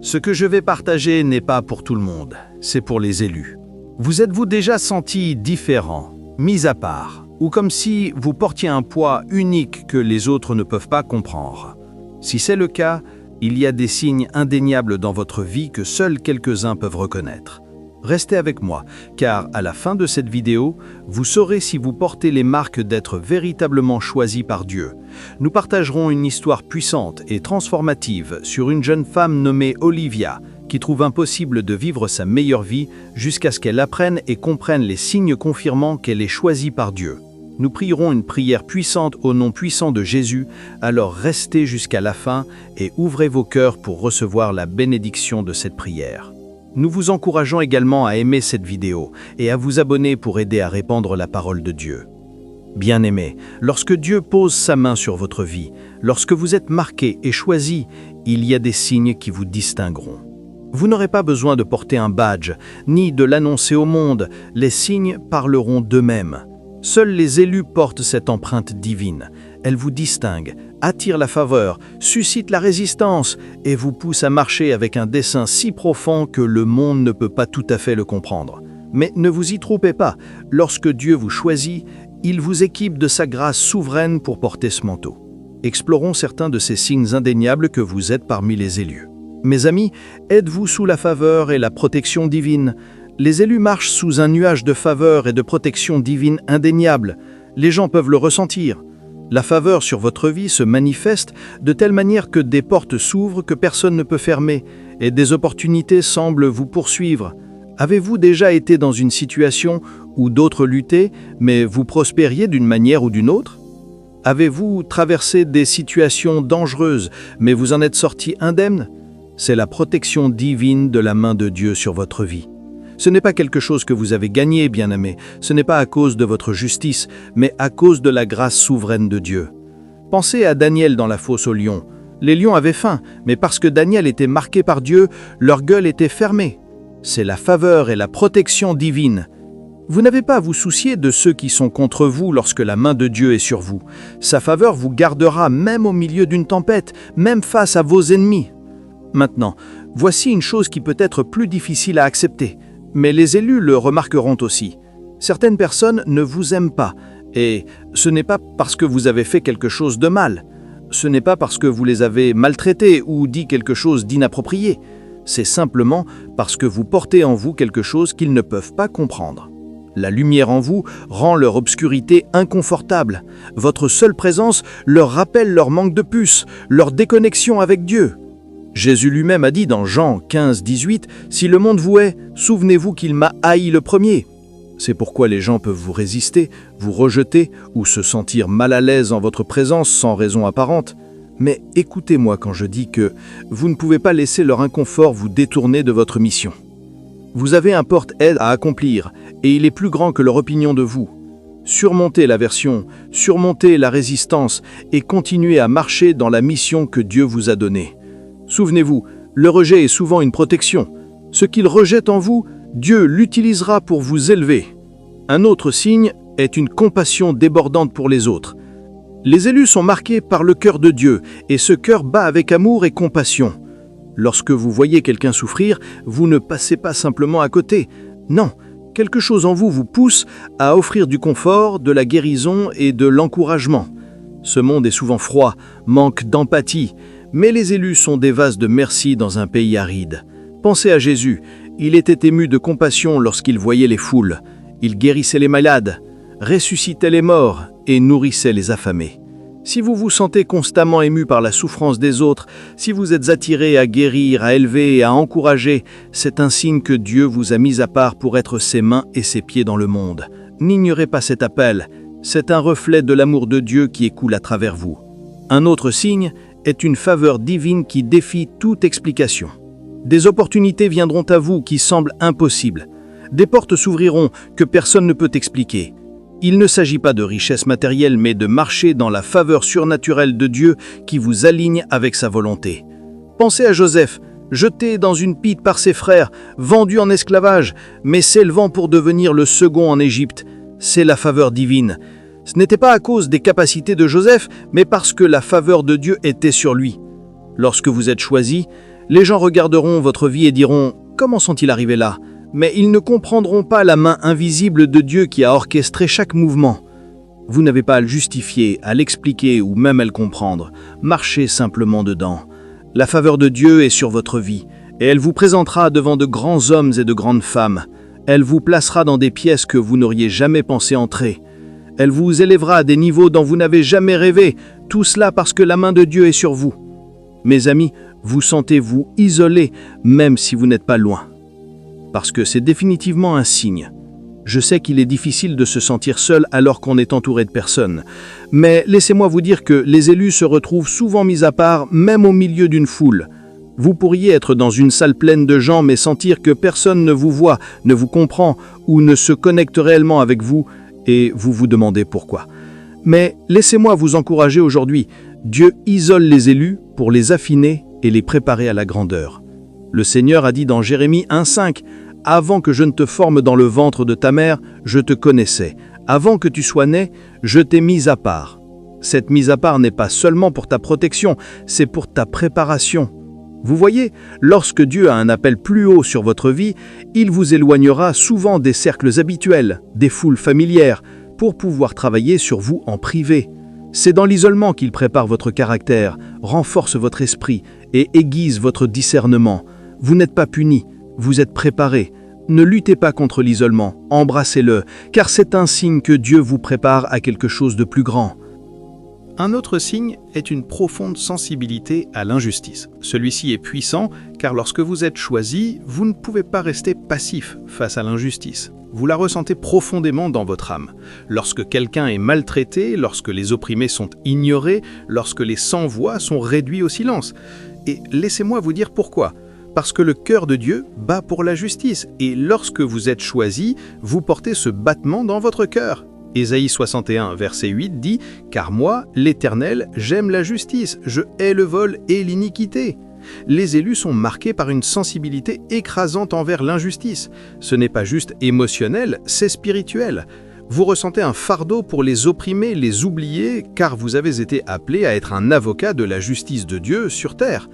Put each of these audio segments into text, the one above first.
Ce que je vais partager n'est pas pour tout le monde, c'est pour les élus. Vous êtes-vous déjà senti différent, mis à part, ou comme si vous portiez un poids unique que les autres ne peuvent pas comprendre? Si c'est le cas, il y a des signes indéniables dans votre vie que seuls quelques-uns peuvent reconnaître. Restez avec moi, car à la fin de cette vidéo, vous saurez si vous portez les marques d'être véritablement choisi par Dieu. Nous partagerons une histoire puissante et transformative sur une jeune femme nommée Olivia, qui trouve impossible de vivre sa meilleure vie jusqu'à ce qu'elle apprenne et comprenne les signes confirmant qu'elle est choisie par Dieu. Nous prierons une prière puissante au nom puissant de Jésus, alors restez jusqu'à la fin et ouvrez vos cœurs pour recevoir la bénédiction de cette prière. Nous vous encourageons également à aimer cette vidéo et à vous abonner pour aider à répandre la parole de Dieu. Bien-aimés, lorsque Dieu pose sa main sur votre vie, lorsque vous êtes marqué et choisi, il y a des signes qui vous distingueront. Vous n'aurez pas besoin de porter un badge, ni de l'annoncer au monde, les signes parleront d'eux-mêmes. Seuls les élus portent cette empreinte divine. Elle vous distingue, attire la faveur, suscite la résistance et vous pousse à marcher avec un dessein si profond que le monde ne peut pas tout à fait le comprendre. Mais ne vous y trompez pas, lorsque Dieu vous choisit, il vous équipe de sa grâce souveraine pour porter ce manteau. Explorons certains de ces signes indéniables que vous êtes parmi les élus. Mes amis, êtes-vous sous la faveur et la protection divine? Les élus marchent sous un nuage de faveur et de protection divine indéniable. Les gens peuvent le ressentir. La faveur sur votre vie se manifeste de telle manière que des portes s'ouvrent que personne ne peut fermer et des opportunités semblent vous poursuivre. Avez-vous déjà été dans une situation où d'autres luttaient, mais vous prospériez d'une manière ou d'une autre? Avez-vous traversé des situations dangereuses, mais vous en êtes sorti indemne? C'est la protection divine de la main de Dieu sur votre vie. Ce n'est pas quelque chose que vous avez gagné, bien-aimé. Ce n'est pas à cause de votre justice, mais à cause de la grâce souveraine de Dieu. Pensez à Daniel dans la fosse aux lions. Les lions avaient faim, mais parce que Daniel était marqué par Dieu, leur gueule était fermée. C'est la faveur et la protection divine. Vous n'avez pas à vous soucier de ceux qui sont contre vous lorsque la main de Dieu est sur vous. Sa faveur vous gardera même au milieu d'une tempête, même face à vos ennemis. Maintenant, voici une chose qui peut être plus difficile à accepter. Mais les élus le remarqueront aussi. Certaines personnes ne vous aiment pas, et ce n'est pas parce que vous avez fait quelque chose de mal. Ce n'est pas parce que vous les avez maltraités ou dit quelque chose d'inapproprié. C'est simplement parce que vous portez en vous quelque chose qu'ils ne peuvent pas comprendre. La lumière en vous rend leur obscurité inconfortable. Votre seule présence leur rappelle leur manque de puce, leur déconnexion avec Dieu. Jésus lui-même a dit dans Jean 15, 18, « Si le monde vous hait, souvenez-vous qu'il m'a haï le premier. » C'est pourquoi les gens peuvent vous résister, vous rejeter ou se sentir mal à l'aise en votre présence sans raison apparente. Mais écoutez-moi quand je dis que vous ne pouvez pas laisser leur inconfort vous détourner de votre mission. Vous avez un porte-aide à accomplir et il est plus grand que leur opinion de vous. Surmontez l'aversion, surmontez la résistance et continuez à marcher dans la mission que Dieu vous a donnée. Souvenez-vous, le rejet est souvent une protection. Ce qu'il rejette en vous, Dieu l'utilisera pour vous élever. Un autre signe est une compassion débordante pour les autres. Les élus sont marqués par le cœur de Dieu, et ce cœur bat avec amour et compassion. Lorsque vous voyez quelqu'un souffrir, vous ne passez pas simplement à côté. Non, quelque chose en vous vous pousse à offrir du confort, de la guérison et de l'encouragement. Ce monde est souvent froid, manque d'empathie, mais les élus sont des vases de merci dans un pays aride. Pensez à Jésus, il était ému de compassion lorsqu'il voyait les foules. Il guérissait les malades, ressuscitait les morts et nourrissait les affamés. Si vous vous sentez constamment ému par la souffrance des autres, si vous êtes attiré à guérir, à élever et à encourager, c'est un signe que Dieu vous a mis à part pour être ses mains et ses pieds dans le monde. N'ignorez pas cet appel, c'est un reflet de l'amour de Dieu qui écoule à travers vous. Un autre signe est une faveur divine qui défie toute explication. Des opportunités viendront à vous qui semblent impossibles. Des portes s'ouvriront que personne ne peut expliquer. Il ne s'agit pas de richesse matérielle, mais de marcher dans la faveur surnaturelle de Dieu qui vous aligne avec sa volonté. Pensez à Joseph, jeté dans une pite par ses frères, vendu en esclavage, mais s'élevant pour devenir le second en Égypte. C'est la faveur divine. Ce n'était pas à cause des capacités de Joseph, mais parce que la faveur de Dieu était sur lui. Lorsque vous êtes choisi, Les gens regarderont votre vie et diront « Comment sont-ils arrivés là ?» Mais ils ne comprendront pas la main invisible de Dieu qui a orchestré chaque mouvement. Vous n'avez pas à le justifier, à l'expliquer ou même à le comprendre. Marchez simplement dedans. La faveur de Dieu est sur votre vie et elle vous présentera devant de grands hommes et de grandes femmes. Elle vous placera dans des pièces que vous n'auriez jamais pensé entrer. Elle vous élèvera à des niveaux dont vous n'avez jamais rêvé, tout cela parce que la main de Dieu est sur vous. Mes amis, vous sentez-vous isolés, même si vous n'êtes pas loin. Parce que c'est définitivement un signe. Je sais qu'il est difficile de se sentir seul alors qu'on est entouré de personnes. Mais laissez-moi vous dire que les élus se retrouvent souvent mis à part, même au milieu d'une foule. Vous pourriez être dans une salle pleine de gens mais sentir que personne ne vous voit, ne vous comprend ou ne se connecte réellement avec vous et vous vous demandez pourquoi. Mais laissez-moi vous encourager aujourd'hui. Dieu isole les élus pour les affiner et les préparer à la grandeur. Le Seigneur a dit dans Jérémie 1,5 « Avant que je ne te forme dans le ventre de ta mère, je te connaissais. Avant que tu sois né, je t'ai mis à part. » Cette mise à part n'est pas seulement pour ta protection, c'est pour ta préparation. Vous voyez, lorsque Dieu a un appel plus haut sur votre vie, il vous éloignera souvent des cercles habituels, des foules familières, pour pouvoir travailler sur vous en privé. C'est dans l'isolement qu'il prépare votre caractère, renforce votre esprit et aiguise votre discernement. Vous n'êtes pas puni, vous êtes préparé. Ne luttez pas contre l'isolement, embrassez-le, car c'est un signe que Dieu vous prépare à quelque chose de plus grand. Un autre signe est une profonde sensibilité à l'injustice. Celui-ci est puissant car lorsque vous êtes choisi, vous ne pouvez pas rester passif face à l'injustice. Vous la ressentez profondément dans votre âme. Lorsque quelqu'un est maltraité, lorsque les opprimés sont ignorés, lorsque les sans-voix sont réduits au silence. Et laissez-moi vous dire pourquoi. Parce que le cœur de Dieu bat pour la justice et lorsque vous êtes choisi, vous portez ce battement dans votre cœur. Ésaïe 61, verset 8 dit « Car moi, l'Éternel, j'aime la justice, je hais le vol et l'iniquité. » Les élus sont marqués par une sensibilité écrasante envers l'injustice. Ce n'est pas juste émotionnel, c'est spirituel. Vous ressentez un fardeau pour les opprimés, les oubliés, car vous avez été appelé à être un avocat de la justice de Dieu sur terre.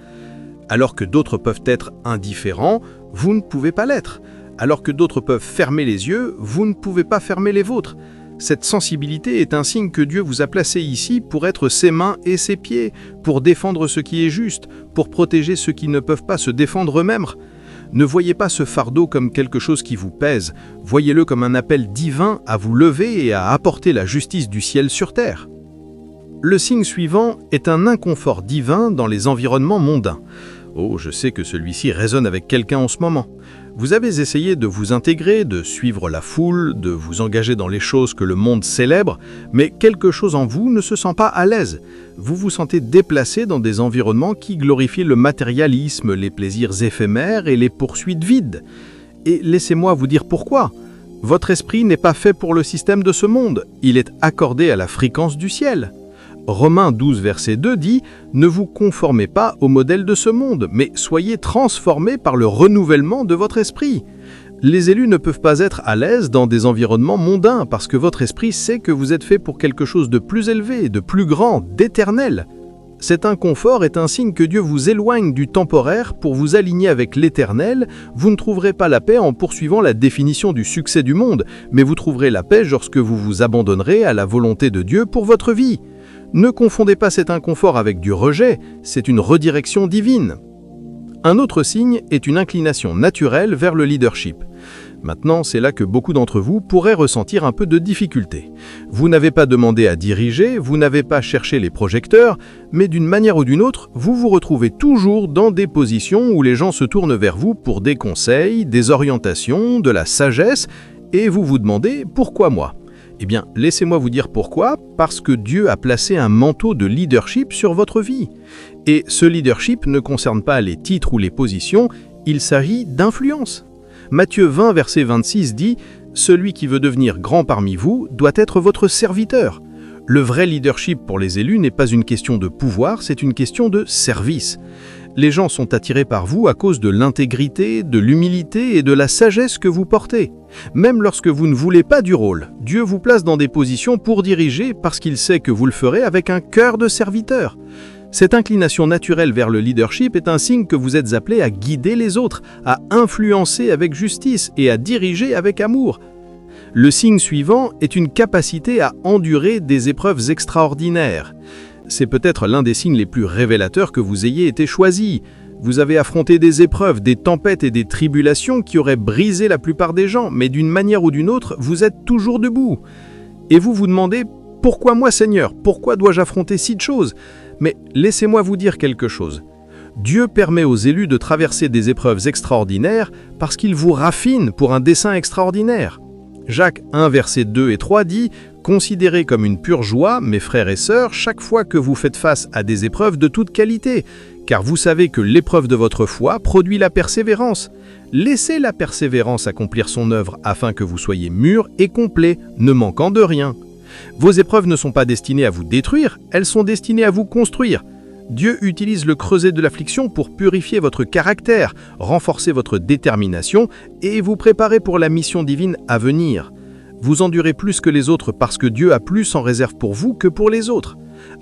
Alors que d'autres peuvent être indifférents, vous ne pouvez pas l'être. Alors que d'autres peuvent fermer les yeux, vous ne pouvez pas fermer les vôtres. Cette sensibilité est un signe que Dieu vous a placé ici pour être ses mains et ses pieds, pour défendre ce qui est juste, pour protéger ceux qui ne peuvent pas se défendre eux-mêmes. Ne voyez pas ce fardeau comme quelque chose qui vous pèse, voyez-le comme un appel divin à vous lever et à apporter la justice du ciel sur terre. Le signe suivant est un inconfort divin dans les environnements mondains. Oh, je sais que celui-ci résonne avec quelqu'un en ce moment. Vous avez essayé de vous intégrer, de suivre la foule, de vous engager dans les choses que le monde célèbre, mais quelque chose en vous ne se sent pas à l'aise. Vous vous sentez déplacé dans des environnements qui glorifient le matérialisme, les plaisirs éphémères et les poursuites vides. Et laissez-moi vous dire pourquoi. Votre esprit n'est pas fait pour le système de ce monde, il est accordé à la fréquence du ciel. Romains 12, verset 2 dit « Ne vous conformez pas au modèle de ce monde, mais soyez transformés par le renouvellement de votre esprit. » Les élus ne peuvent pas être à l'aise dans des environnements mondains parce que votre esprit sait que vous êtes fait pour quelque chose de plus élevé, de plus grand, d'éternel. Cet inconfort est un signe que Dieu vous éloigne du temporaire pour vous aligner avec l'éternel. Vous ne trouverez pas la paix en poursuivant la définition du succès du monde, mais vous trouverez la paix lorsque vous vous abandonnerez à la volonté de Dieu pour votre vie. Ne confondez pas cet inconfort avec du rejet, c'est une redirection divine. Un autre signe est une inclination naturelle vers le leadership. Maintenant, c'est là que beaucoup d'entre vous pourraient ressentir un peu de difficulté. Vous n'avez pas demandé à diriger, vous n'avez pas cherché les projecteurs, mais d'une manière ou d'une autre, vous vous retrouvez toujours dans des positions où les gens se tournent vers vous pour des conseils, des orientations, de la sagesse, et vous vous demandez « Pourquoi moi ?» Eh bien, laissez-moi vous dire pourquoi, parce que Dieu a placé un manteau de leadership sur votre vie. Et ce leadership ne concerne pas les titres ou les positions, il s'agit d'influence. Matthieu 20, verset 26 dit « Celui qui veut devenir grand parmi vous doit être votre serviteur ». Le vrai leadership pour les élus n'est pas une question de pouvoir, c'est une question de service. Les gens sont attirés par vous à cause de l'intégrité, de l'humilité et de la sagesse que vous portez. Même lorsque vous ne voulez pas du rôle, Dieu vous place dans des positions pour diriger parce qu'il sait que vous le ferez avec un cœur de serviteur. Cette inclination naturelle vers le leadership est un signe que vous êtes appelé à guider les autres, à influencer avec justice et à diriger avec amour. Le signe suivant est une capacité à endurer des épreuves extraordinaires. C'est peut-être l'un des signes les plus révélateurs que vous ayez été choisi. Vous avez affronté des épreuves, des tempêtes et des tribulations qui auraient brisé la plupart des gens, mais d'une manière ou d'une autre, vous êtes toujours debout. Et vous vous demandez « Pourquoi moi, Seigneur? Pourquoi dois-je affronter si de choses ?» Mais laissez-moi vous dire quelque chose. Dieu permet aux élus de traverser des épreuves extraordinaires parce qu'il vous raffine pour un dessein extraordinaire. Jacques 1, versets 2 et 3 dit « Considérez comme une pure joie, mes frères et sœurs, chaque fois que vous faites face à des épreuves de toute qualité, car vous savez que l'épreuve de votre foi produit la persévérance. Laissez la persévérance accomplir son œuvre afin que vous soyez mûrs et complets, ne manquant de rien. Vos épreuves ne sont pas destinées à vous détruire, elles sont destinées à vous construire. Dieu utilise le creuset de l'affliction pour purifier votre caractère, renforcer votre détermination et vous préparer pour la mission divine à venir. Vous endurez plus que les autres parce que Dieu a plus en réserve pour vous que pour les autres.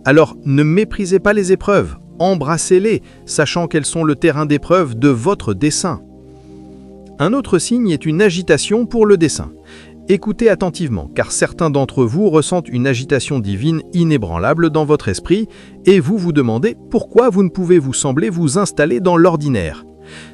Alors ne méprisez pas les épreuves, embrassez-les, sachant qu'elles sont le terrain d'épreuve de votre dessein. Un autre signe est une agitation pour le dessein. Écoutez attentivement, car certains d'entre vous ressentent une agitation divine inébranlable dans votre esprit et vous vous demandez pourquoi vous ne pouvez vous sembler vous installer dans l'ordinaire.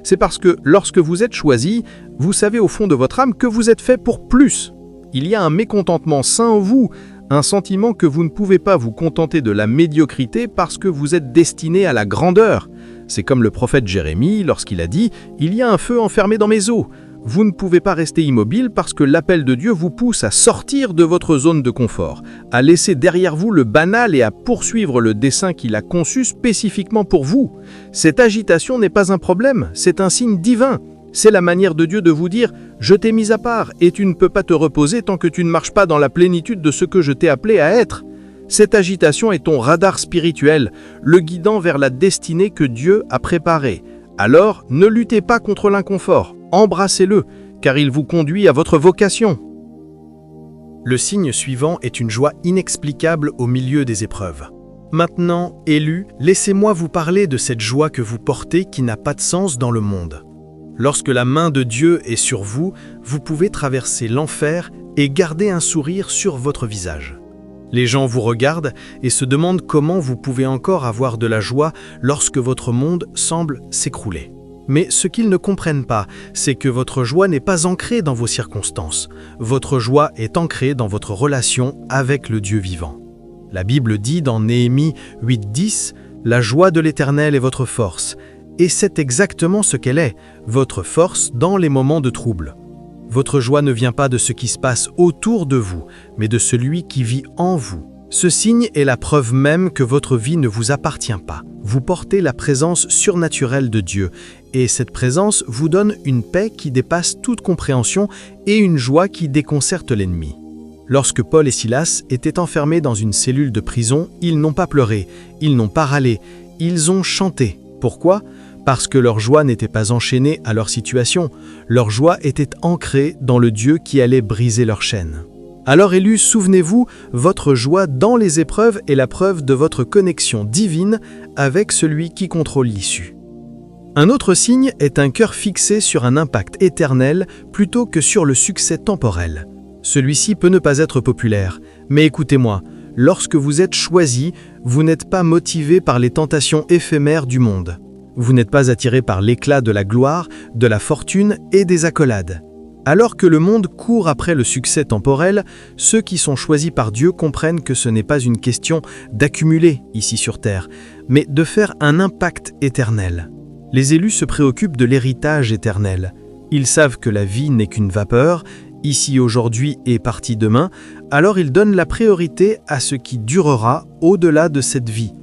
C'est parce que lorsque vous êtes choisi, vous savez au fond de votre âme que vous êtes fait pour plus. Il y a un mécontentement sain en vous, un sentiment que vous ne pouvez pas vous contenter de la médiocrité parce que vous êtes destiné à la grandeur. C'est comme le prophète Jérémie lorsqu'il a dit « Il y a un feu enfermé dans mes os ». Vous ne pouvez pas rester immobile parce que l'appel de Dieu vous pousse à sortir de votre zone de confort, à laisser derrière vous le banal et à poursuivre le dessein qu'il a conçu spécifiquement pour vous. Cette agitation n'est pas un problème, c'est un signe divin. C'est la manière de Dieu de vous dire « Je t'ai mis à part et tu ne peux pas te reposer tant que tu ne marches pas dans la plénitude de ce que je t'ai appelé à être. » Cette agitation est ton radar spirituel, le guidant vers la destinée que Dieu a préparée. Alors, ne luttez pas contre l'inconfort, embrassez-le, car il vous conduit à votre vocation. Le signe suivant est une joie inexplicable au milieu des épreuves. Maintenant, élus, laissez-moi vous parler de cette joie que vous portez qui n'a pas de sens dans le monde. Lorsque la main de Dieu est sur vous, vous pouvez traverser l'enfer et garder un sourire sur votre visage. Les gens vous regardent et se demandent comment vous pouvez encore avoir de la joie lorsque votre monde semble s'écrouler. Mais ce qu'ils ne comprennent pas, c'est que votre joie n'est pas ancrée dans vos circonstances. Votre joie est ancrée dans votre relation avec le Dieu vivant. La Bible dit dans Néhémie 8:10 « La joie de l'Éternel est votre force ». Et c'est exactement ce qu'elle est, votre force dans les moments de trouble. Votre joie ne vient pas de ce qui se passe autour de vous, mais de celui qui vit en vous. Ce signe est la preuve même que votre vie ne vous appartient pas. Vous portez la présence surnaturelle de Dieu, et cette présence vous donne une paix qui dépasse toute compréhension et une joie qui déconcerte l'ennemi. Lorsque Paul et Silas étaient enfermés dans une cellule de prison, ils n'ont pas pleuré, ils n'ont pas râlé, ils ont chanté. Pourquoi ? Parce que leur joie n'était pas enchaînée à leur situation, leur joie était ancrée dans le Dieu qui allait briser leurs chaînes. Alors élus, souvenez-vous, votre joie dans les épreuves est la preuve de votre connexion divine avec celui qui contrôle l'issue. Un autre signe est un cœur fixé sur un impact éternel plutôt que sur le succès temporel. Celui-ci peut ne pas être populaire, mais écoutez-moi, lorsque vous êtes choisi, vous n'êtes pas motivé par les tentations éphémères du monde. Vous n'êtes pas attiré par l'éclat de la gloire, de la fortune et des accolades. Alors que le monde court après le succès temporel, ceux qui sont choisis par Dieu comprennent que ce n'est pas une question d'accumuler ici sur terre, mais de faire un impact éternel. Les élus se préoccupent de l'héritage éternel. Ils savent que la vie n'est qu'une vapeur, ici aujourd'hui et partie demain, alors ils donnent la priorité à ce qui durera au-delà de cette vie.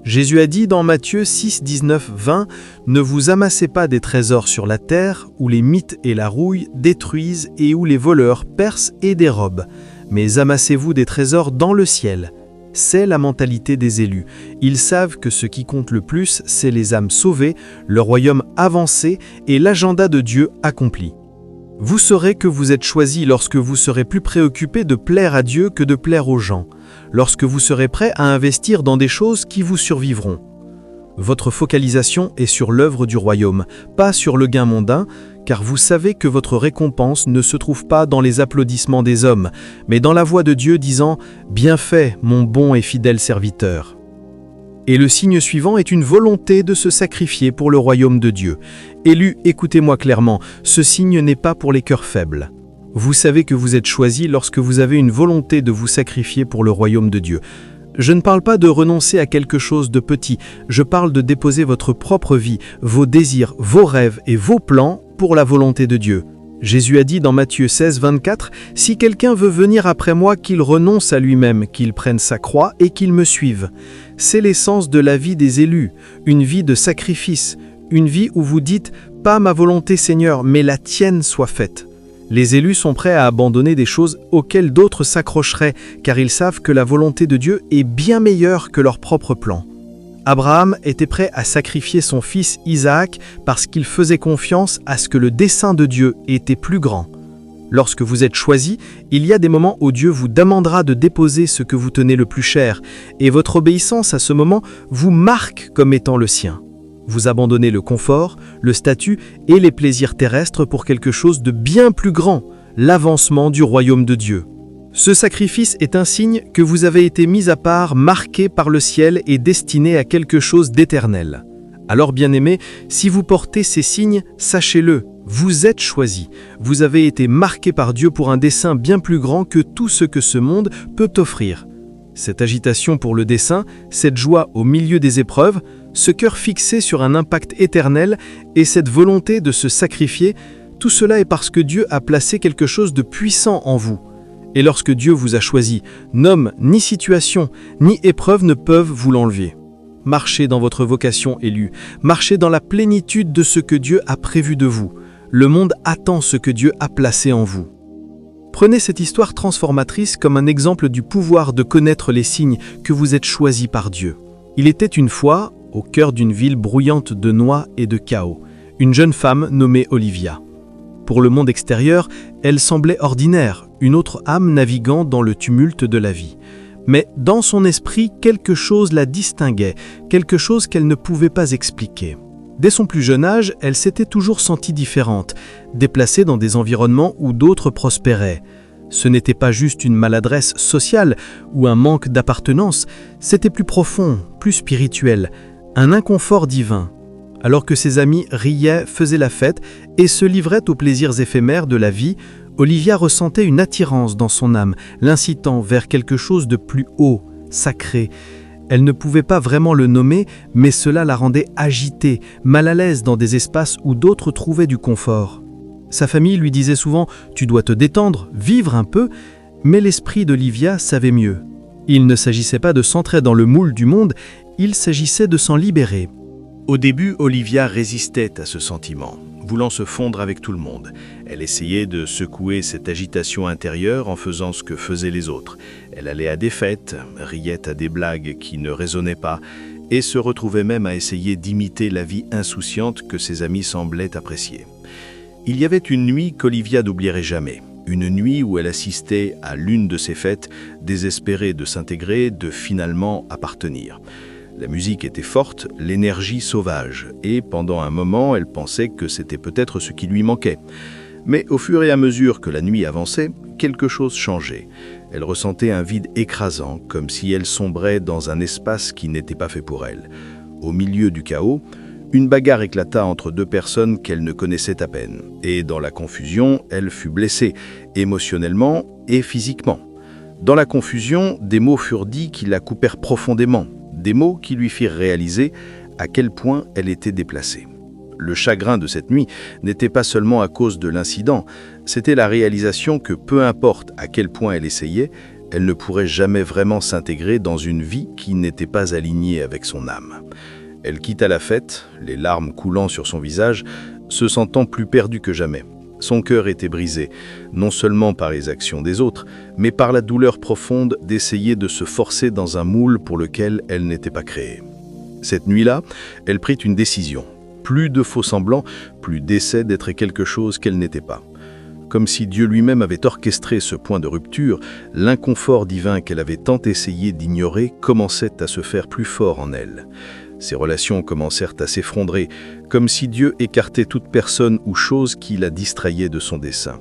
Jésus a dit dans Matthieu 6, 19, 20 « Ne vous amassez pas des trésors sur la terre, où les mites et la rouille détruisent et où les voleurs percent et dérobent, mais amassez-vous des trésors dans le ciel. » C'est la mentalité des élus. Ils savent que ce qui compte le plus, c'est les âmes sauvées, le royaume avancé et l'agenda de Dieu accompli. Vous saurez que vous êtes choisi lorsque vous serez plus préoccupé de plaire à Dieu que de plaire aux gens, lorsque vous serez prêt à investir dans des choses qui vous survivront. Votre focalisation est sur l'œuvre du royaume, pas sur le gain mondain, car vous savez que votre récompense ne se trouve pas dans les applaudissements des hommes, mais dans la voix de Dieu disant « Bien fait, mon bon et fidèle serviteur ». Et le signe suivant est une volonté de se sacrifier pour le royaume de Dieu. Élus, écoutez-moi clairement, ce signe n'est pas pour les cœurs faibles. Vous savez que vous êtes choisis lorsque vous avez une volonté de vous sacrifier pour le royaume de Dieu. Je ne parle pas de renoncer à quelque chose de petit, je parle de déposer votre propre vie, vos désirs, vos rêves et vos plans pour la volonté de Dieu. Jésus a dit dans Matthieu 16, 24, « Si quelqu'un veut venir après moi, qu'il renonce à lui-même, qu'il prenne sa croix et qu'il me suive. » C'est l'essence de la vie des élus, une vie de sacrifice, une vie où vous dites « Pas ma volonté Seigneur, mais la tienne soit faite ». Les élus sont prêts à abandonner des choses auxquelles d'autres s'accrocheraient, car ils savent que la volonté de Dieu est bien meilleure que leur propre plan. Abraham était prêt à sacrifier son fils Isaac parce qu'il faisait confiance à ce que le dessein de Dieu était plus grand. Lorsque vous êtes choisi, il y a des moments où Dieu vous demandera de déposer ce que vous tenez le plus cher, et votre obéissance à ce moment vous marque comme étant le sien. Vous abandonnez le confort, le statut et les plaisirs terrestres pour quelque chose de bien plus grand, l'avancement du royaume de Dieu. Ce sacrifice est un signe que vous avez été mis à part, marqué par le ciel et destiné à quelque chose d'éternel. Alors bien-aimés, si vous portez ces signes, sachez-le, vous êtes choisis. Vous avez été marqués par Dieu pour un dessein bien plus grand que tout ce que ce monde peut offrir. Cette agitation pour le dessein, cette joie au milieu des épreuves, ce cœur fixé sur un impact éternel et cette volonté de se sacrifier, tout cela est parce que Dieu a placé quelque chose de puissant en vous. Et lorsque Dieu vous a choisi, n'homme, ni situation, ni épreuve ne peuvent vous l'enlever. Marchez dans votre vocation élue, marchez dans la plénitude de ce que Dieu a prévu de vous. Le monde attend ce que Dieu a placé en vous. Prenez cette histoire transformatrice comme un exemple du pouvoir de connaître les signes que vous êtes choisis par Dieu. Il était une fois, au cœur d'une ville bruyante de noix et de chaos, une jeune femme nommée Olivia. Pour le monde extérieur, elle semblait ordinaire, une autre âme naviguant dans le tumulte de la vie. Mais dans son esprit, quelque chose la distinguait, quelque chose qu'elle ne pouvait pas expliquer. Dès son plus jeune âge, elle s'était toujours sentie différente, déplacée dans des environnements où d'autres prospéraient. Ce n'était pas juste une maladresse sociale ou un manque d'appartenance, c'était plus profond, plus spirituel, un inconfort divin. Alors que ses amis riaient, faisaient la fête et se livraient aux plaisirs éphémères de la vie, Olivia ressentait une attirance dans son âme, l'incitant vers quelque chose de plus haut, sacré. Elle ne pouvait pas vraiment le nommer, mais cela la rendait agitée, mal à l'aise dans des espaces où d'autres trouvaient du confort. Sa famille lui disait souvent « Tu dois te détendre, vivre un peu », mais l'esprit d'Olivia savait mieux. Il ne s'agissait pas de s'entrer dans le moule du monde, il s'agissait de s'en libérer. Au début, Olivia résistait à ce sentiment, voulant se fondre avec tout le monde. Elle essayait de secouer cette agitation intérieure en faisant ce que faisaient les autres. Elle allait à des fêtes, riait à des blagues qui ne résonnaient pas et se retrouvait même à essayer d'imiter la vie insouciante que ses amis semblaient apprécier. Il y avait une nuit qu'Olivia n'oublierait jamais. Une nuit où elle assistait à l'une de ces fêtes, désespérée de s'intégrer, de finalement appartenir. La musique était forte, l'énergie sauvage, et pendant un moment, elle pensait que c'était peut-être ce qui lui manquait. Mais au fur et à mesure que la nuit avançait, quelque chose changeait. Elle ressentait un vide écrasant, comme si elle sombrait dans un espace qui n'était pas fait pour elle. Au milieu du chaos, une bagarre éclata entre deux personnes qu'elle ne connaissait à peine. Et dans la confusion, elle fut blessée, émotionnellement et physiquement. Dans la confusion, des mots furent dits qui la coupèrent profondément. Des mots qui lui firent réaliser à quel point elle était déplacée. Le chagrin de cette nuit n'était pas seulement à cause de l'incident, c'était la réalisation que peu importe à quel point elle essayait, elle ne pourrait jamais vraiment s'intégrer dans une vie qui n'était pas alignée avec son âme. Elle quitta la fête, les larmes coulant sur son visage, se sentant plus perdue que jamais. Son cœur était brisé, non seulement par les actions des autres, mais par la douleur profonde d'essayer de se forcer dans un moule pour lequel elle n'était pas créée. Cette nuit-là, elle prit une décision. Plus de faux-semblants, plus d'essais d'être quelque chose qu'elle n'était pas. Comme si Dieu lui-même avait orchestré ce point de rupture, l'inconfort divin qu'elle avait tant essayé d'ignorer commençait à se faire plus fort en elle. Ses relations commencèrent à s'effondrer, comme si Dieu écartait toute personne ou chose qui la distrayait de son dessein.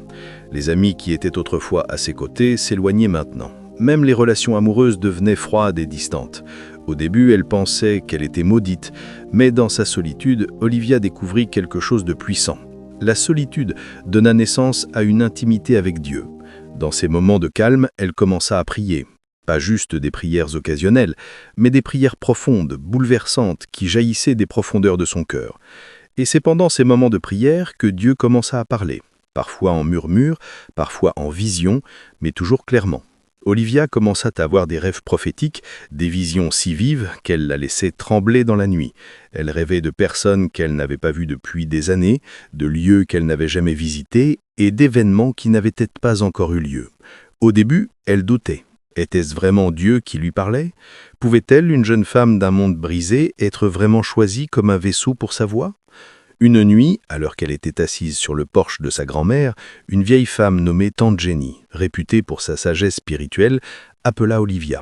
Les amis qui étaient autrefois à ses côtés s'éloignaient maintenant. Même les relations amoureuses devenaient froides et distantes. Au début, elle pensait qu'elle était maudite, mais dans sa solitude, Olivia découvrit quelque chose de puissant. La solitude donna naissance à une intimité avec Dieu. Dans ces moments de calme, elle commença à prier. Pas juste des prières occasionnelles, mais des prières profondes, bouleversantes, qui jaillissaient des profondeurs de son cœur. Et c'est pendant ces moments de prière que Dieu commença à parler, parfois en murmure, parfois en vision, mais toujours clairement. Olivia commença à avoir des rêves prophétiques, des visions si vives qu'elle la laissait trembler dans la nuit. Elle rêvait de personnes qu'elle n'avait pas vues depuis des années, de lieux qu'elle n'avait jamais visités et d'événements qui n'avaient peut-être pas encore eu lieu. Au début, elle doutait. Était-ce vraiment Dieu qui lui parlait? Pouvait-elle, une jeune femme d'un monde brisé, être vraiment choisie comme un vaisseau pour sa voix? Une nuit, alors qu'elle était assise sur le porche de sa grand-mère, une vieille femme nommée Tante Jenny, réputée pour sa sagesse spirituelle, appela Olivia.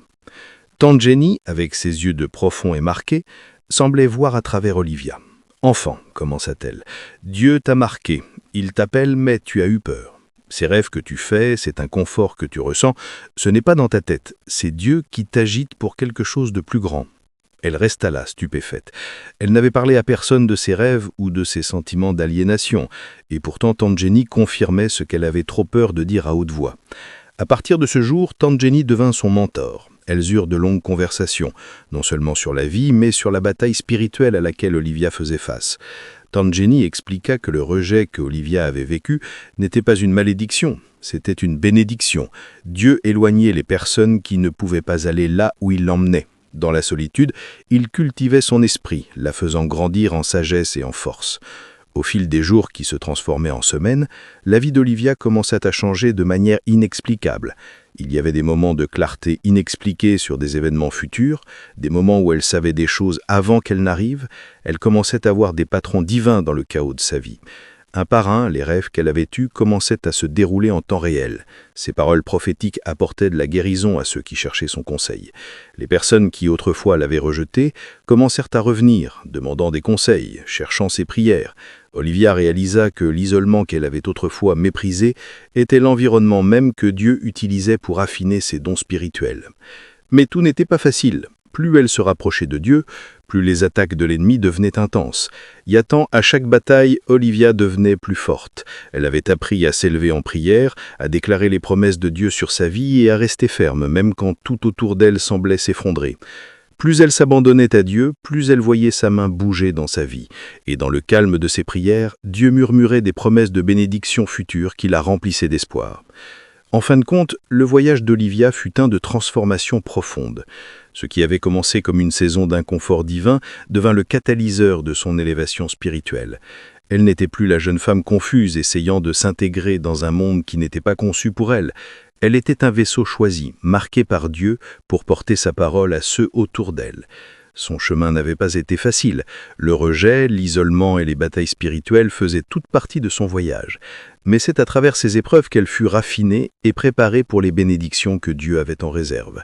Tante Jenny, avec ses yeux de profond et marqués, semblait voir à travers Olivia. « Enfant, commença-t-elle, Dieu t'a marqué, il t'appelle mais tu as eu peur. Ces rêves que tu fais, cet inconfort que tu ressens, ce n'est pas dans ta tête, c'est Dieu qui t'agite pour quelque chose de plus grand. » Elle resta là, stupéfaite. Elle n'avait parlé à personne de ses rêves ou de ses sentiments d'aliénation, et pourtant Tante Jenny confirmait ce qu'elle avait trop peur de dire à haute voix. À partir de ce jour, Tante Jenny devint son mentor. Elles eurent de longues conversations, non seulement sur la vie, mais sur la bataille spirituelle à laquelle Olivia faisait face. Tante Jenny expliqua que le rejet que Olivia avait vécu n'était pas une malédiction, c'était une bénédiction. Dieu éloignait les personnes qui ne pouvaient pas aller là où il l'emmenait. Dans la solitude, il cultivait son esprit, la faisant grandir en sagesse et en force. Au fil des jours qui se transformaient en semaines, la vie d'Olivia commençait à changer de manière inexplicable. Il y avait des moments de clarté inexpliquée sur des événements futurs, des moments où elle savait des choses avant qu'elles n'arrivent. Elle commençait à voir des patrons divins dans le chaos de sa vie. Un par un, les rêves qu'elle avait eus commençaient à se dérouler en temps réel. Ses paroles prophétiques apportaient de la guérison à ceux qui cherchaient son conseil. Les personnes qui autrefois l'avaient rejetée commencèrent à revenir, demandant des conseils, cherchant ses prières. Olivia réalisa que l'isolement qu'elle avait autrefois méprisé était l'environnement même que Dieu utilisait pour affiner ses dons spirituels. Mais tout n'était pas facile. Plus elle se rapprochait de Dieu, plus les attaques de l'ennemi devenaient intenses. Yatan, à chaque bataille, Olivia devenait plus forte. Elle avait appris à s'élever en prière, à déclarer les promesses de Dieu sur sa vie et à rester ferme, même quand tout autour d'elle semblait s'effondrer. Plus elle s'abandonnait à Dieu, plus elle voyait sa main bouger dans sa vie. Et dans le calme de ses prières, Dieu murmurait des promesses de bénédiction future qui la remplissaient d'espoir. En fin de compte, le voyage d'Olivia fut un de transformation profonde. Ce qui avait commencé comme une saison d'inconfort divin devint le catalyseur de son élévation spirituelle. Elle n'était plus la jeune femme confuse essayant de s'intégrer dans un monde qui n'était pas conçu pour elle. Elle était un vaisseau choisi, marqué par Dieu pour porter sa parole à ceux autour d'elle. Son chemin n'avait pas été facile. Le rejet, l'isolement et les batailles spirituelles faisaient toute partie de son voyage. Mais c'est à travers ces épreuves qu'elle fut raffinée et préparée pour les bénédictions que Dieu avait en réserve.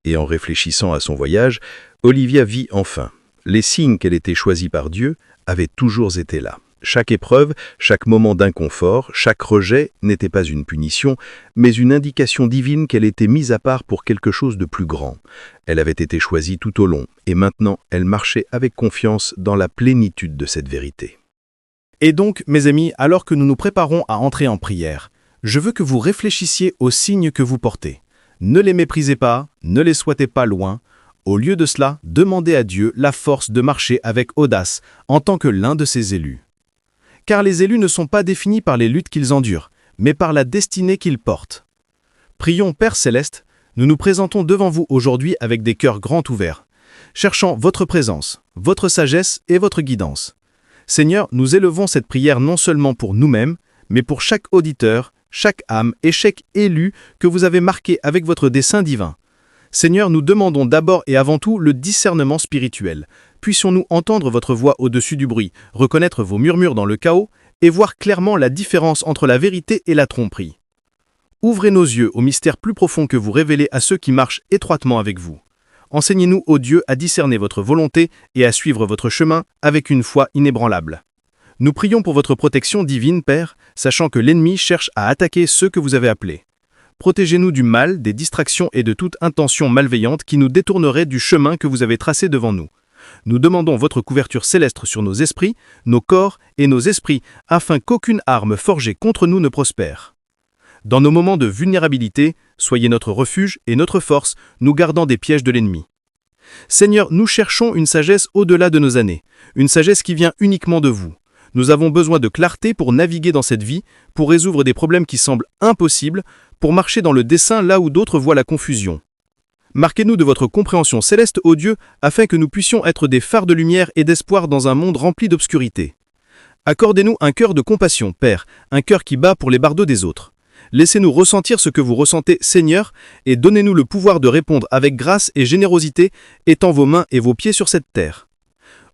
Et en réfléchissant à son voyage, Olivia vit enfin. Les signes qu'elle était choisie par Dieu avaient toujours été là. Chaque épreuve, chaque moment d'inconfort, chaque rejet n'était pas une punition, mais une indication divine qu'elle était mise à part pour quelque chose de plus grand. Elle avait été choisie tout au long, et maintenant elle marchait avec confiance dans la plénitude de cette vérité. Et donc, mes amis, alors que nous nous préparons à entrer en prière, je veux que vous réfléchissiez aux signes que vous portez. Ne les méprisez pas, ne les souhaitez pas loin. Au lieu de cela, demandez à Dieu la force de marcher avec audace en tant que l'un de ses élus. Car les élus ne sont pas définis par les luttes qu'ils endurent, mais par la destinée qu'ils portent. Prions, Père Céleste, nous nous présentons devant vous aujourd'hui avec des cœurs grands ouverts, cherchant votre présence, votre sagesse et votre guidance. Seigneur, nous élevons cette prière non seulement pour nous-mêmes, mais pour chaque auditeur, chaque âme et chaque élu que vous avez marqué avec votre dessein divin. Seigneur, nous demandons d'abord et avant tout le discernement spirituel. Puissions-nous entendre votre voix au-dessus du bruit, reconnaître vos murmures dans le chaos et voir clairement la différence entre la vérité et la tromperie. Ouvrez nos yeux aux mystères plus profonds que vous révélez à ceux qui marchent étroitement avec vous. Enseignez-nous, ô Dieu, à discerner votre volonté et à suivre votre chemin avec une foi inébranlable. Nous prions pour votre protection divine, Père, sachant que l'ennemi cherche à attaquer ceux que vous avez appelés. Protégez-nous du mal, des distractions et de toute intention malveillante qui nous détournerait du chemin que vous avez tracé devant nous. Nous demandons votre couverture céleste sur nos esprits, nos corps et nos esprits, afin qu'aucune arme forgée contre nous ne prospère. Dans nos moments de vulnérabilité, soyez notre refuge et notre force, nous gardant des pièges de l'ennemi. Seigneur, nous cherchons une sagesse au-delà de nos années, une sagesse qui vient uniquement de vous. Nous avons besoin de clarté pour naviguer dans cette vie, pour résoudre des problèmes qui semblent impossibles, pour marcher dans le dessein là où d'autres voient la confusion. Marquez-nous de votre compréhension céleste, ô Dieu, afin que nous puissions être des phares de lumière et d'espoir dans un monde rempli d'obscurité. Accordez-nous un cœur de compassion, Père, un cœur qui bat pour les bardeaux des autres. Laissez-nous ressentir ce que vous ressentez, Seigneur, et donnez-nous le pouvoir de répondre avec grâce et générosité, étant vos mains et vos pieds sur cette terre.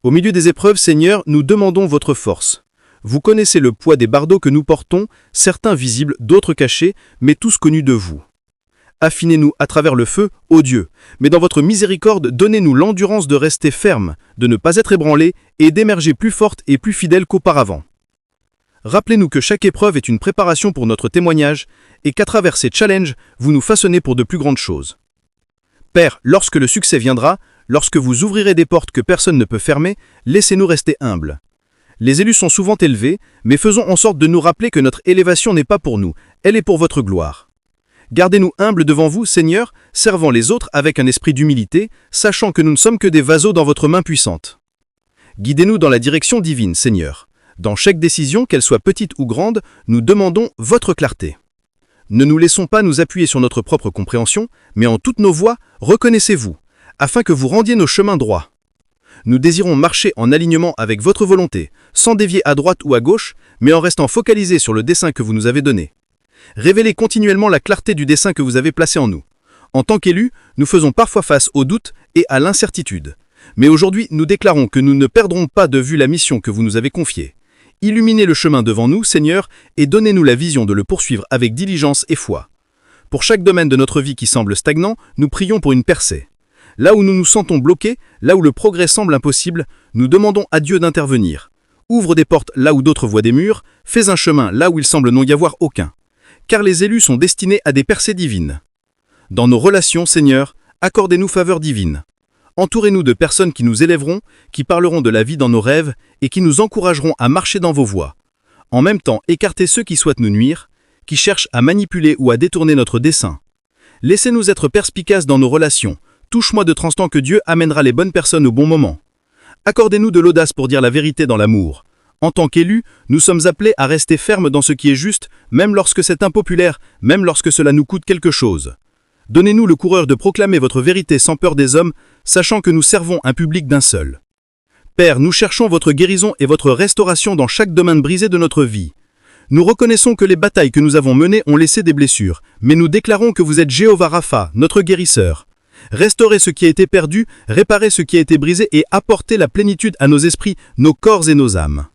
Au milieu des épreuves, Seigneur, nous demandons votre force. Vous connaissez le poids des bardeaux que nous portons, certains visibles, d'autres cachés, mais tous connus de vous. Affinez-nous à travers le feu, ô Dieu, mais dans votre miséricorde, donnez-nous l'endurance de rester ferme, de ne pas être ébranlés et d'émerger plus forte et plus fidèle qu'auparavant. Rappelez-nous que chaque épreuve est une préparation pour notre témoignage et qu'à travers ces challenges, vous nous façonnez pour de plus grandes choses. Père, lorsque le succès viendra, lorsque vous ouvrirez des portes que personne ne peut fermer, laissez-nous rester humbles. Les élus sont souvent élevés, mais faisons en sorte de nous rappeler que notre élévation n'est pas pour nous, elle est pour votre gloire. Gardez-nous humbles devant vous, Seigneur, servant les autres avec un esprit d'humilité, sachant que nous ne sommes que des vaseaux dans votre main puissante. Guidez-nous dans la direction divine, Seigneur. Dans chaque décision, qu'elle soit petite ou grande, nous demandons votre clarté. Ne nous laissons pas nous appuyer sur notre propre compréhension, mais en toutes nos voies, reconnaissez-vous, afin que vous rendiez nos chemins droits. Nous désirons marcher en alignement avec votre volonté, sans dévier à droite ou à gauche, mais en restant focalisés sur le dessein que vous nous avez donné. Révélez continuellement la clarté du dessein que vous avez placé en nous. En tant qu'élus, nous faisons parfois face aux doutes et à l'incertitude. Mais aujourd'hui, nous déclarons que nous ne perdrons pas de vue la mission que vous nous avez confiée. Illuminez le chemin devant nous, Seigneur, et donnez-nous la vision de le poursuivre avec diligence et foi. Pour chaque domaine de notre vie qui semble stagnant, nous prions pour une percée. Là où nous nous sentons bloqués, là où le progrès semble impossible, nous demandons à Dieu d'intervenir. Ouvre des portes là où d'autres voient des murs, fais un chemin là où il semble non y avoir aucun. Car les élus sont destinés à des percées divines. Dans nos relations, Seigneur, accordez-nous faveur divine. Entourez-nous de personnes qui nous élèveront, qui parleront de la vie dans nos rêves et qui nous encourageront à marcher dans vos voies. En même temps, écartez ceux qui souhaitent nous nuire, qui cherchent à manipuler ou à détourner notre dessein. Laissez-nous être perspicaces dans nos relations. Touche-moi de temps que Dieu amènera les bonnes personnes au bon moment. Accordez-nous de l'audace pour dire la vérité dans l'amour. En tant qu'élus, nous sommes appelés à rester fermes dans ce qui est juste, même lorsque c'est impopulaire, même lorsque cela nous coûte quelque chose. Donnez-nous le courage de proclamer votre vérité sans peur des hommes, sachant que nous servons un public d'un seul. Père, nous cherchons votre guérison et votre restauration dans chaque domaine brisé de notre vie. Nous reconnaissons que les batailles que nous avons menées ont laissé des blessures, mais nous déclarons que vous êtes Jéhovah Rapha, notre guérisseur. Restaurez ce qui a été perdu, réparez ce qui a été brisé et apportez la plénitude à nos esprits, nos corps et nos âmes.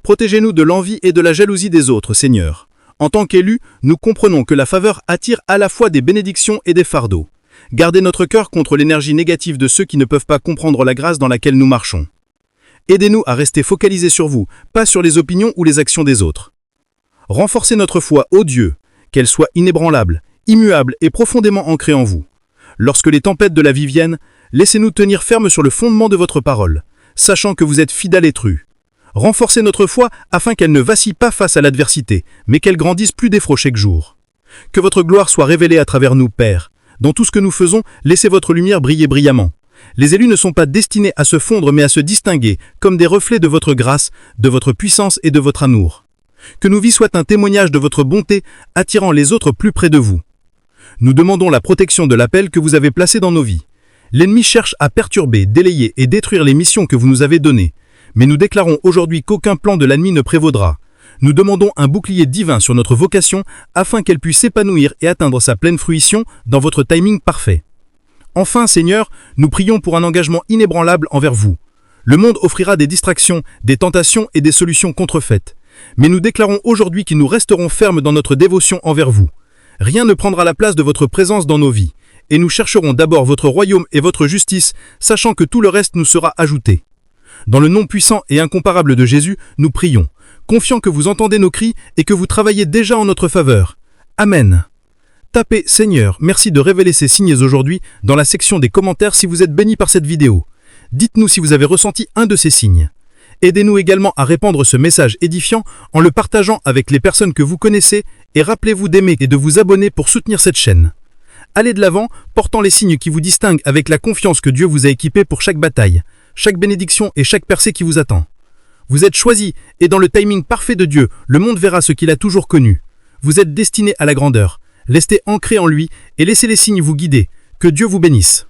Protégez-nous de l'envie et de la jalousie des autres, Seigneur. En tant qu'élus, nous comprenons que la faveur attire à la fois des bénédictions et des fardeaux. Gardez notre cœur contre l'énergie négative de ceux qui ne peuvent pas comprendre la grâce dans laquelle nous marchons. Aidez-nous à rester focalisés sur vous, pas sur les opinions ou les actions des autres. Renforcez notre foi, ô Dieu, qu'elle soit inébranlable, immuable et profondément ancrée en vous. Lorsque les tempêtes de la vie viennent, laissez-nous tenir ferme sur le fondement de votre parole, sachant que vous êtes fidèle et tru. Renforcez notre foi afin qu'elle ne vacille pas face à l'adversité, mais qu'elle grandisse plus d'effroi chaque jour. Que votre gloire soit révélée à travers nous, Père. Dans tout ce que nous faisons, laissez votre lumière briller brillamment. Les élus ne sont pas destinés à se fondre mais à se distinguer, comme des reflets de votre grâce, de votre puissance et de votre amour. Que nos vies soient un témoignage de votre bonté, attirant les autres plus près de vous. Nous demandons la protection de l'appel que vous avez placé dans nos vies. L'ennemi cherche à perturber, délayer et détruire les missions que vous nous avez données. Mais nous déclarons aujourd'hui qu'aucun plan de l'ennemi ne prévaudra. Nous demandons un bouclier divin sur notre vocation afin qu'elle puisse s'épanouir et atteindre sa pleine fruition dans votre timing parfait. Enfin, Seigneur, nous prions pour un engagement inébranlable envers vous. Le monde offrira des distractions, des tentations et des solutions contrefaites. Mais nous déclarons aujourd'hui que nous resterons fermes dans notre dévotion envers vous. Rien ne prendra la place de votre présence dans nos vies. et nous chercherons d'abord votre royaume et votre justice, sachant que tout le reste nous sera ajouté. Dans le nom puissant et incomparable de Jésus, nous prions, confiants que vous entendez nos cris et que vous travaillez déjà en notre faveur. Amen. Tapez « Seigneur, merci de révéler ces signes aujourd'hui » dans la section des commentaires si vous êtes béni par cette vidéo. Dites-nous si vous avez ressenti un de ces signes. Aidez-nous également à répandre ce message édifiant en le partageant avec les personnes que vous connaissez et rappelez-vous d'aimer et de vous abonner pour soutenir cette chaîne. Allez de l'avant, portant les signes qui vous distinguent avec la confiance que Dieu vous a équipée pour chaque bataille, chaque bénédiction et chaque percée qui vous attend. Vous êtes choisis et dans le timing parfait de Dieu, le monde verra ce qu'il a toujours connu. Vous êtes destinés à la grandeur. Restez ancrés en lui et laissez les signes vous guider. Que Dieu vous bénisse.